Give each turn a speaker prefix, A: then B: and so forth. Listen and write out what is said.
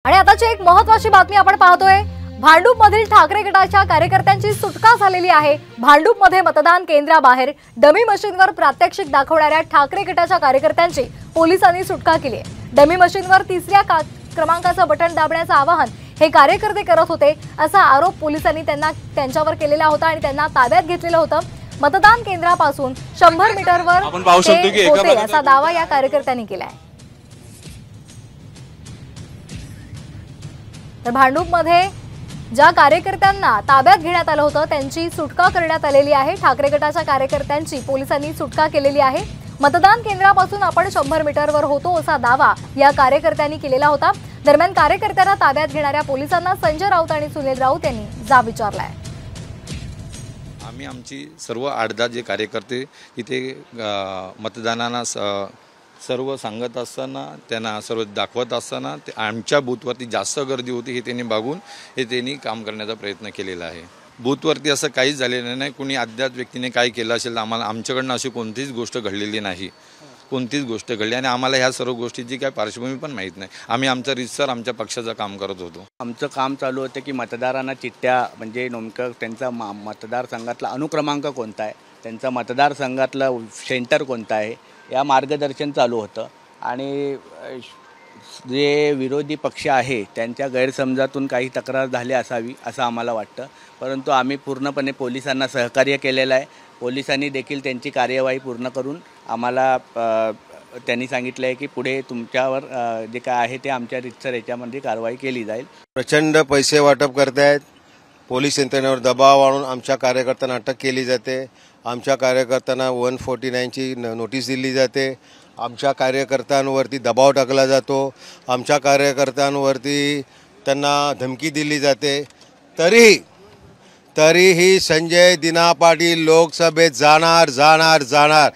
A: आणि आताची एक महत्त्वाची बातमी आपण पाहतोय। भांडूपमधील ठाकरे गटाच्या कार्यकर्त्यांची सुटका झालेली आहे। भांडूपमध्ये मतदान केंद्राबाहेर डमी मशीनवर प्रात्यक्षिक दाखवणाऱ्या ठाकरे गटाच्या कार्यकर्त्यांची पोलिसांनी सुटका केली आहे। डमी मशीनवर तिसऱ्या क्रमांकाचं बटन दाबण्याचं आवाहन हे कार्यकर्ते करत होते असा आरोप पोलिसांनी त्यांच्यावर केलेला होता आणि त्यांना ताब्यात घेतलेलं होतं। मतदान केंद्रापासून 100 मीटरवर
B: आपण पाहू शकतो की
A: होते असा दावा या कार्यकर्त्यांनी केला आहे। तर भांडूपमध्ये ज्या कार्यकर्त्यांना ताब्यात घेण्यात आलं होतं त्यांची सुटका करण्यात आलेली आहे। ठाकरे गटाच्या कार्यकर्त्यांची पोलिसांनी सुटका केलेली आहे। मतदान केंद्रापासून आपण 100 मीटरवर होतो असा दावा या कार्यकर्त्यांनी केलेला होता। दरम्यान कार्यकर्त्यांना ताब्यात घेणाऱ्या पोलिसांना संजय राऊत आणि सुनील राऊत यांनी जाब विचारलाय।
C: आम्ही आमची सर्व 8-10 जे कार्यकर्ते इथे मतदानाला सर्व सांगत असताना त्यांना सर्व दाखवत असताना आमच्या बूथवरती जास्त गर्दी होती हे त्यांनी बघून हे त्यांनी काम करण्याचा प्रयत्न केलेला आहे। बूथवरती असं काहीच झालेलं नाही। कोणी अज्ञात व्यक्तीने काय केलं असेल आम्हाला आमच्याकडनं अशी कोणतीच गोष्ट घडलेली नाही, कोणतीच गोष्ट घडली आणि आम्हाला ह्या सर्व गोष्टीची काय पार्श्वभूमी पण माहीत नाही। आम्ही आमचं रितसर आमच्या पक्षाचं काम करत होतो।
D: आमचं काम चालू होतं की मतदारांना चिठ्ठ्या म्हणजे नेमकं त्यांचा मतदारसंघातला अनुक्रमांक कोणता आहे, त्यांचा मतदारसंघातला सेंटर कोणता आहे या मार्गदर्शन चालू होतं। आणि जे विरोधी पक्ष आहे त्यांच्या गैरसमजातून काही तक्रार झाली असावी असं आम्हाला वाटतं, परंतु आम्ही पूर्णपणे पोलिसांना सहकार्य केलेलं आहे। पोलिसांनी देखील त्यांची कार्यवाही पूर्ण करून आम्हाला त्यांनी सांगितलं आहे की पुढे तुमच्यावर जे काय आहे ते आमच्या रितसर याच्यामध्ये कारवाई केली जाईल।
E: प्रचंड पैसे वाटप करतायत, पोलीस यंत्रणेवर दबाव आणून आमच्या कार्यकर्त्यांना अटक केली जाते, आमच्या कार्यकर्त्यांना 149ची नोटीस दिली जाते, आमच्या कार्यकर्त्यांवरती दबाव टाकला जातो, आमच्या कार्यकर्त्यांवरती त्यांना धमकी दिली जाते। तरीही संजय दिना पाटील लोकसभेत जाणार जाणार जाणार।